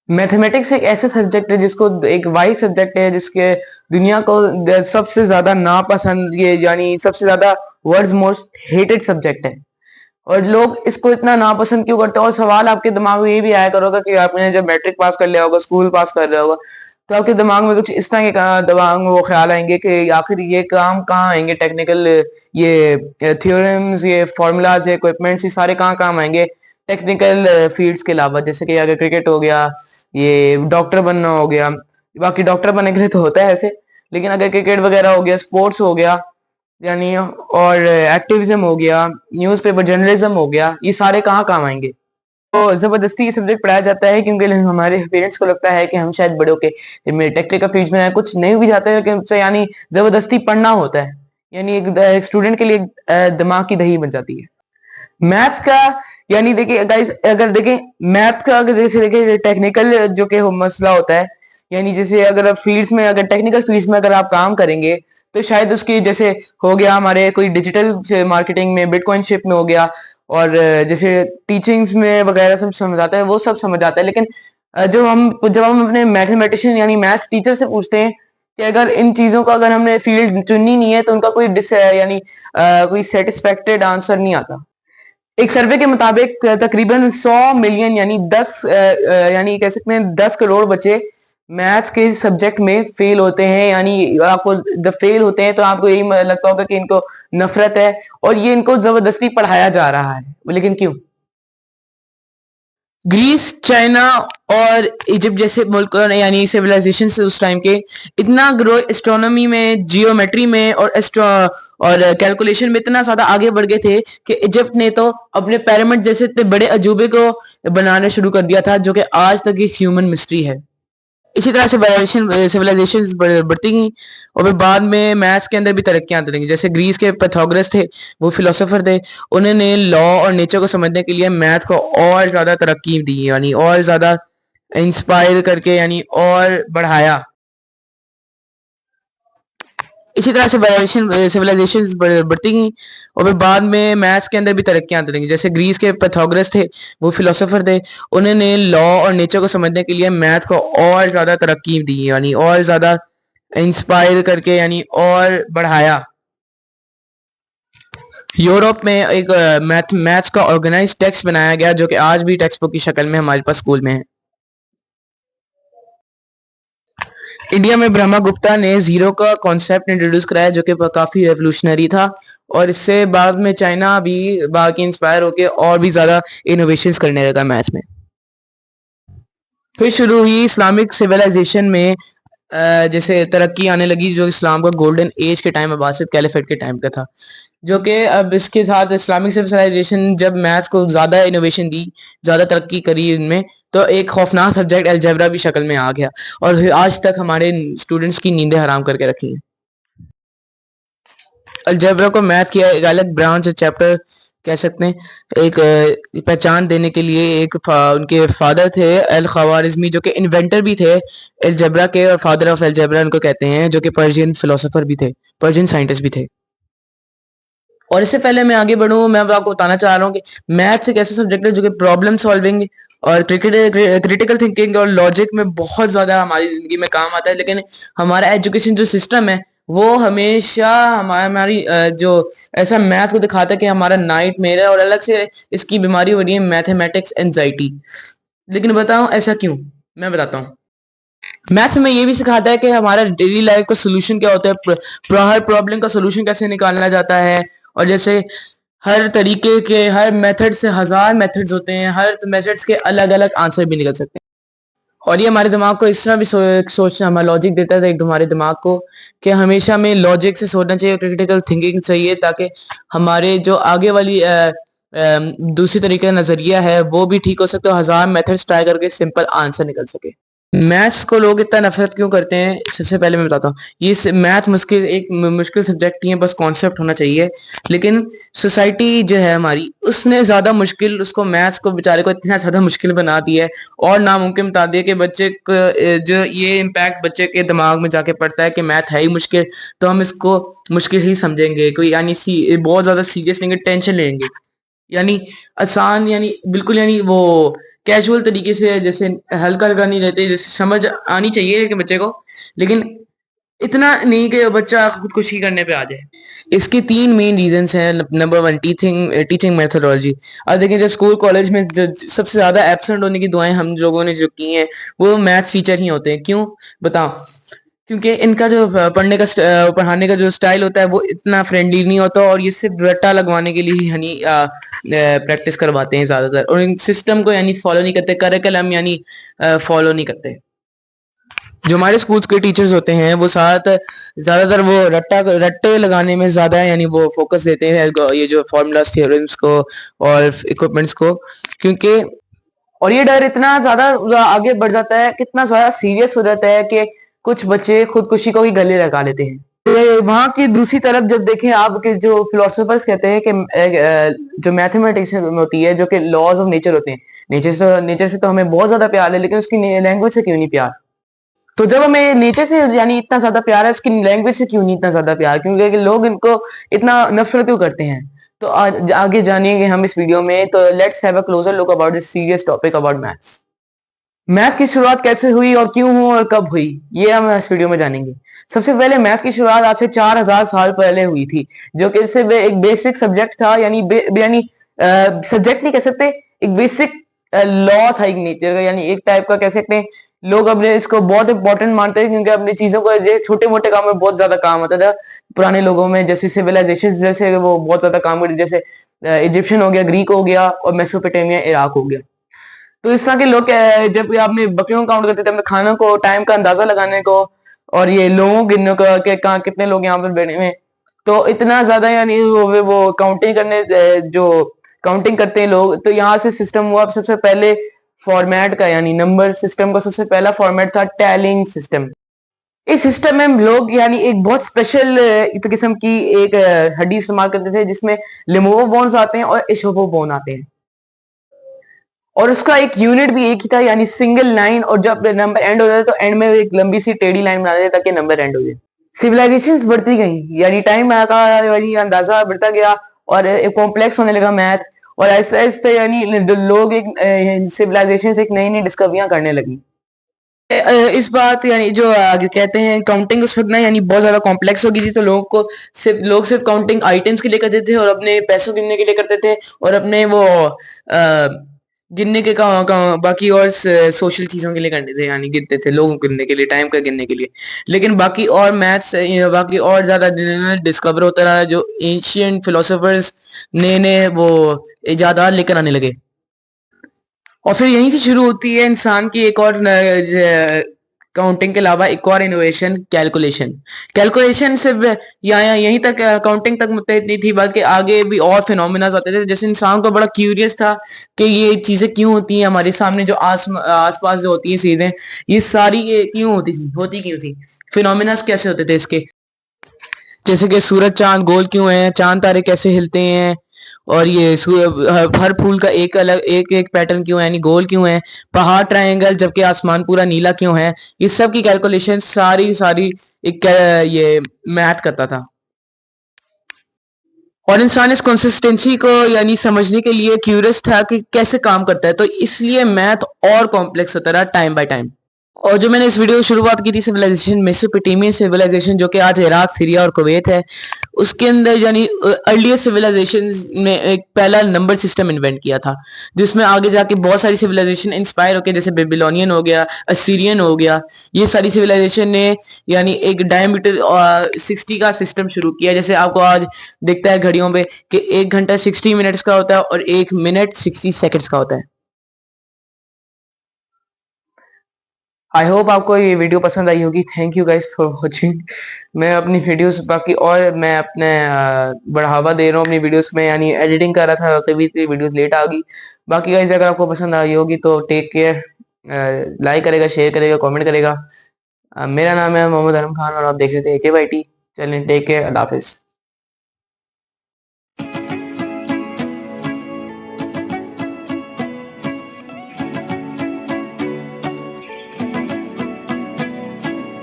Mathematics एक ऐसा subject है जिसको एक वाइड सब्जेक्ट है जिसके दुनिया को सबसे ज्यादा नापसंद ये यानी सबसे ज्यादा वर्ल्ड्स मोस्ट हेटेड सब्जेक्ट है। और लोग इसको इतना नापसंद क्यों करते हैं? और सवाल आपके दिमाग में ये भी आया करोगा कि आपने जब मैट्रिक पास कर लिया होगा, स्कूल पास कर लिया होगा, तो आपके दिमाग में कुछ इस तरह के दिमाग में वो ख्याल आएंगे कि आखिर ये काम कहाँ आएंगे? टेक्निकल ये थ्योरम्स, ये फॉर्मूलाज, ये इक्विपमेंट्स, ये सारे कहाँ काम आएंगे टेक्निकल फील्ड्स के अलावा? जैसे कि अगर क्रिकेट हो गया, ये डॉक्टर बनना हो गया। बाकी डॉक्टर बनने के लिए तो होता है ऐसे, लेकिन अगर क्रिकेट वगैरह हो गया, स्पोर्ट्स हो गया, यानी और एक्टिविज्म हो गया, न्यूज़पेपर जर्नलिज्म हो गया, ये सारे कहाँ काम आएंगे? तो जबरदस्ती ये सब्जेक्ट पढ़ाया जाता है क्योंकि हमारे पेरेंट्स को लगता है कि हम शायद बड़े होके टेक्निकल फील्ड में आए। कुछ नहीं भी जाता है कि यानी जबरदस्ती पढ़ना होता है, यानी एक स्टूडेंट के लिए दिमाग की दही बन जाती है मैथ्स का। यानी देखिए गाइस, अगर देखें मैथ का, अगर जैसे देखें टेक्निकल जो कि मसला होता है, यानी जैसे अगर आप फील्ड्स में, अगर टेक्निकल फील्ड्स में अगर आप काम करेंगे तो शायद उसकी जैसे हो गया हमारे कोई डिजिटल मार्केटिंग में, बिटकॉइन शिप में हो गया, और जैसे टीचिंग्स में वगैरह सब समझ आता है, वो सब समझ आता है। लेकिन जब हम अपने मैथमेटिशियन यानी मैथ्स टीचर से पूछते हैं कि अगर इन चीजों का अगर हमने फील्ड चुननी नहीं है तो उनका कोई यानी कोई सेटिस्फैक्टेड आंसर नहीं आता। एक सर्वे के मुताबिक तकरीबन 100 मिलियन यानी 10 यानी कह सकते हैं 10 करोड़ बच्चे मैथ्स के सब्जेक्ट में फेल होते हैं। यानी आपको जब फेल होते हैं तो आपको यही लगता होगा कि इनको नफरत है और ये इनको जबरदस्ती पढ़ाया जा रहा है। लेकिन क्यों? ग्रीस, चाइना और इजिप्ट जैसे मुल्क यानी सिविलाइजेशन से उस टाइम के इतना ग्रो एस्ट्रोनॉमी में, जियोमेट्री में और कैलकुलेशन में इतना ज्यादा आगे बढ़ गए थे कि इजिप्ट ने तो अपने पिरामिड जैसे इतने बड़े अजूबे को बनाना शुरू कर दिया था, जो कि आज तक एक ह्यूमन मिस्ट्री है। इसी तरह से सिविलाइजेशन बढ़ती गई और फिर बाद में मैथ्स के अंदर भी तरक्कियां आती रही। जैसे ग्रीस के पैथागोरस थे, वो फिलोसोफर थे, उन्होंने लॉ और नेचर को समझने के लिए मैथ को और ज्यादा तरक्की दी, यानी और ज्यादा इंस्पायर करके यानी और बढ़ाया। इसी तरह से सिविलाइजेशन बढ़ती गई और फिर बाद में मैथ्स के अंदर भी तरक्कियां आती रही। जैसे ग्रीस के पैथागोरस थे, वो फिलोसोफर थे, उन्होंने लॉ और नेचर को समझने के लिए मैथ को और ज्यादा तरक्की दी, यानी और ज्यादा इंस्पायर करके यानी और बढ़ाया। यूरोप में एक मैथ्स का ऑर्गेनाइज टेक्स्ट बनाया गया जो कि आज भी टेक्स्ट बुक की शक्ल में हमारे पास स्कूल में है। इंडिया में ब्रह्मगुप्ता ने जीरो का कॉन्सेप्ट इंट्रोड्यूस कराया जो कि काफी रेवोल्यूशनरी था, और इससे बाद में चाइना भी बाकी इंस्पायर होके और भी ज्यादा इनोवेशंस करने लगा मैथ्स में। फिर शुरू हुई इस्लामिक सिविलाइजेशन में जैसे तरक्की आने लगी, जो इस्लाम का गोल्डन एज के टाइम, अब्बासिद कैलिफेट के टाइम का था, जो कि अब इसके साथ इस्लामिक सिविलाइजेशन जब मैथ्स को ज्यादा इनोवेशन दी, ज्यादा तरक्की करी इनमें, तो एक खौफनाक सब्जेक्ट अलजेब्रा भी शक्ल में आ गया और आज तक हमारे स्टूडेंट्स की नींदें हराम करके रखी हैं। अलजेब्रा को मैथ की एक अलग ब्रांच चैप्टर कह सकते हैं। एक पहचान देने के लिए उनके फादर थे अल ख्वारिज़मी, जो कि इन्वेंटर भी थे अलजेब्रा के, और फादर ऑफ अलजेब्रा उनको कहते हैं, जो कि पर्शियन फिलोसोफर भी थे, पर्शियन साइंटिस्ट भी थे। और इससे पहले मैं आगे बढ़ूँ, मैं आपको बताना चाह रहा हूँ कि मैथ्स एक ऐसा सब्जेक्ट है जो कि प्रॉब्लम सॉल्विंग और क्रिटिकल थिंकिंग और लॉजिक में बहुत ज्यादा हमारी जिंदगी में काम आता है। लेकिन हमारा एजुकेशन जो सिस्टम है वो हमेशा हमारी जो ऐसा मैथ को दिखाता है कि हमारा नाइट मेयर है, और अलग से इसकी बीमारी हो रही है मैथमेटिक्स एंजाइटी। लेकिन बताऊं ऐसा क्यों? मैं बताता हूँ। मैथ्स में ये भी सिखाता है कि हमारा डेली लाइफ का सोल्यूशन क्या होता है, हर प्रॉब्लम का सोल्यूशन कैसे निकालना जाता है, और जैसे हर तरीके के, हर मेथड से हजार मेथड्स होते हैं, हर मेथड्स के अलग अलग आंसर भी निकल सकते हैं। और ये हमारे दिमाग को इस तरह भी सोचना, हमारा लॉजिक देता है एक हमारे दिमाग को कि हमेशा हमें लॉजिक से सोचना चाहिए, क्रिटिकल थिंकिंग चाहिए, ताकि हमारे जो आगे वाली दूसरी तरीके का नजरिया है वो भी ठीक हो सकते हो, हजार मेथड्स ट्राई करके सिंपल आंसर निकल सके। मैथ्स को लोग इतना नफरत क्यों करते हैं? सबसे पहले मैं बताता हूँ, ये मैथ मुश्किल सब्जेक्ट नहीं है, बस कॉन्सेप्ट होना चाहिए। लेकिन सोसाइटी जो है हमारी, उसने ज्यादा मुश्किल उसको, मैथ्स को बेचारे को इतना ज्यादा मुश्किल बना दिया है और नामुमकिन बता दिया कि बच्चे को जो ये इम्पैक्ट बच्चे के दिमाग में जाके पड़ता है कि मैथ है ही मुश्किल, तो हम इसको मुश्किल ही समझेंगे, कोई यानी बहुत ज्यादा सीरियस लेंगे, टेंशन लेंगे, यानी आसान, यानी बिल्कुल, यानी वो कैजुअल तरीके से जैसे हल्का हल्का नहीं रहते, जैसे समझ आनी चाहिए कि बच्चे को, लेकिन इतना नहीं कि बच्चा खुदकुशी करने पे आ जाए। इसके 3 मेन रीज़न्स हैं। Number 1 teaching methodology. अब देखें जब स्कूल कॉलेज में सबसे ज़्यादा एब्सेंट होने की दुआएं हम लोगों ने जो की हैं वो मैथ्स टीचर ही होते हैं। क्यों बताओ? क्योंकि इनका जो पढ़ाने का जो स्टाइल होता है वो इतना फ्रेंडली नहीं होता, और ये सिर्फ रट्टा लगवाने के लिए ही प्रैक्टिस करवाते हैं ज़्यादातर, और इन सिस्टम को यानी फॉलो नहीं करते, करिकुलम यानी फॉलो नहीं करते। जो हमारे स्कूल्स के टीचर्स होते हैं वो ज़्यादातर वो रट्टे लगाने में ज़्यादा यानी वो फोकस देते हैं ये जो फॉर्मूलाज थ्योरम्स को और इक्विपमेंट्स को, क्योंकि और ये डर इतना ज़्यादा आगे बढ़ जाता है, कितना ज़्यादा सीरियस हो जाता है कि कुछ बच्चे खुदकुशी को ही गले लगा लेते हैं। वहाँ की दूसरी तरफ जब देखें आप कि जो फिलोसोफर्स कहते हैं कि जो मैथमेटिक्स होती है, जो कि लॉज ऑफ नेचर होते हैं, नेचर से तो हमें बहुत ज़्यादा प्यार है, लेकिन उसकी लैंग्वेज से क्यों नहीं प्यार? तो जब हमें नेचर से यानी इतना ज़्यादा प्यार है, उसकी लैंग्वेज से क्यों नहीं इतना ज़्यादा प्यार? क्योंकि लोग इनको इतना नफ़रत क्यों करते हैं? तो आज आगे जानेंगे हम इस वीडियो में, तो let's have a closure look about this serious topic about maths. Maths की शुरुआत कैसे हुई और क्यों हुई और कब हुई? ये हम इस वीडियो में जानेंगे। सबसे पहले मैथ्स की शुरुआत आज से 4000 साल पहले हुई थी, जो कि सिर्फ एक बेसिक सब्जेक्ट था, यानी सब्जेक्ट नहीं कह सकते, एक बेसिक लॉ था एक नेचर का, यानी एक टाइप का कह सकते हैं। लोग अपने इसको बहुत इंपॉर्टेंट मानते हैं क्योंकि अपनी चीज़ों को ये छोटे-मोटे काम में बहुत ज़्यादा काम आता था। पुराने लोगों में जैसे सिविलाइजेशंस जैसे वो बहुत ज़्यादा काम करते, जैसे इजिप्शियन हो गया, ग्रीक हो गया और मेसोपोटामिया, इराक हो गया। तो इस तरह के लोग जब भी आपने बकरियों को काउंट करते थे, अपने खानों को, टाइम का अंदाजा लगाने को और ये लोगों को गिनने को कि कहाँ कितने लोग यहाँ पर बैठे हुए हैं, तो इतना ज्यादा यानी वो काउंटिंग जो काउंटिंग करते हैं लोग, तो यहाँ से सिस्टम हुआ। सबसे पहले फॉर्मेट का यानी नंबर सिस्टम का सबसे पहला फॉर्मेट था टैलिंग सिस्टम। इस सिस्टम में लोग यानी एक बहुत स्पेशल किस्म की एक हड्डी इस्तेमाल करते थे, जिसमें लिमोवो बोन्स आते हैं और इशोवो बोन आते हैं, और उसका एक यूनिट भी एक ही था यानी सिंगल लाइन, और जब नंबर एंड हो जाता है तो एंड में एक लंबी सी टेढ़ी लाइन बना देते ताकि नंबर एंड हो जाए। सिविलाइजेशंस बढ़ती गई, यानी टाइम का यानी अंदाजा बढ़ता गया और कॉम्प्लेक्स होने लगा मैथ, और ऐसे ऐसे यानी लोग एक सिविलाइजेशन एक नई नई डिस्कवरियां करने लगी। इस बात यानी जो आगे कहते हैं काउंटिंग उस वक्त ना यानी बहुत ज्यादा कॉम्प्लेक्स हो गई थी, तो लोग सिर्फ काउंटिंग आइटम्स के लिए करते थे और अपने पैसों गिनने के लिए करते थे, और अपने वो गिनने के बाकी और सोशल चीजों के लिए करते थे, यानी गिनते थे लोगों को गिनने के लिए, टाइम का गिनने के लिए। लेकिन बाकी और मैथ्स बाकी और ज्यादा डिस्कवर होता रहा, जो एंशियंट फिलोसोफर्स नए नए वो इजादात लेकर आने लगे, और फिर यहीं से शुरू होती है इंसान की एक और काउंटिंग के अलावा एक और इनोवेशन, कैलकुलेशन। कैलकुलेशन सिर्फ यहाँ यहीं तक काउंटिंग तक मुत्तहिद नहीं थी, बल्कि आगे भी और फिनोमिनाज आते थे। जैसे इंसान को बड़ा क्यूरियस था कि ये चीजें क्यों होती हैं हमारे सामने, जो आसपास जो होती हैं चीजें, ये सारी ये क्यों होती क्यों थी, फिनोमिनाज कैसे होते थे इसके। जैसे कि सूरज चांद गोल क्यों है, चांद तारे कैसे हिलते हैं, और ये हर फूल का एक अलग एक एक पैटर्न क्यों है, यानी गोल क्यों है, पहाड़ ट्रायंगल जबकि आसमान पूरा नीला क्यों है, ये सब की कैलकुलेशन सारी सारी एक ये मैथ करता था। और इंसान इस कंसिस्टेंसी को यानी समझने के लिए क्यूरियस था कि कैसे काम करता है, तो इसलिए मैथ और कॉम्प्लेक्स होता रहा टाइम बाय टाइम। और जो मैंने इस वीडियो की शुरुआत की थी सिविलाइजेशन, मेसोपोटामियन सिविलाइजेशन, जो कि आज इराक, सीरिया और कुवैत है, उसके अंदर यानी अर्लियर सिविलाइजेशन में एक पहला नंबर सिस्टम इन्वेंट किया था, जिसमें आगे जाके बहुत सारी सिविलाइजेशन इंस्पायर होकर, जैसे बेबीलोनियन हो गया, असीरियन हो गया, ये सारी सिविलाइजेशन ने यानी एक डायमीटर 60 का सिस्टम शुरू किया। जैसे आपको आज दिखता है घड़ियों पे कि 1 घंटा 60 मिनट्स का होता है और 1 मिनट 60 सेकंड्स का होता है। आई होप आपको ये वीडियो पसंद आई होगी। Thank you guys for watching. मैं अपनी वीडियोस बाकी और मैं अपने बढ़ावा दे रहा हूँ अपनी वीडियोस में, यानी एडिटिंग कर रहा था, तभी वीडियोस लेट आ गई। बाकी गाइस अगर आपको पसंद आई होगी तो टेक केयर, लाइक करेगा, शेयर करेगा, कमेंट करेगा। मेरा नाम है मोहम्मद अनम खान और आप देख रहे थे AK बाई टी। चलें, टेक केयर, अल्लाह हाफिज़।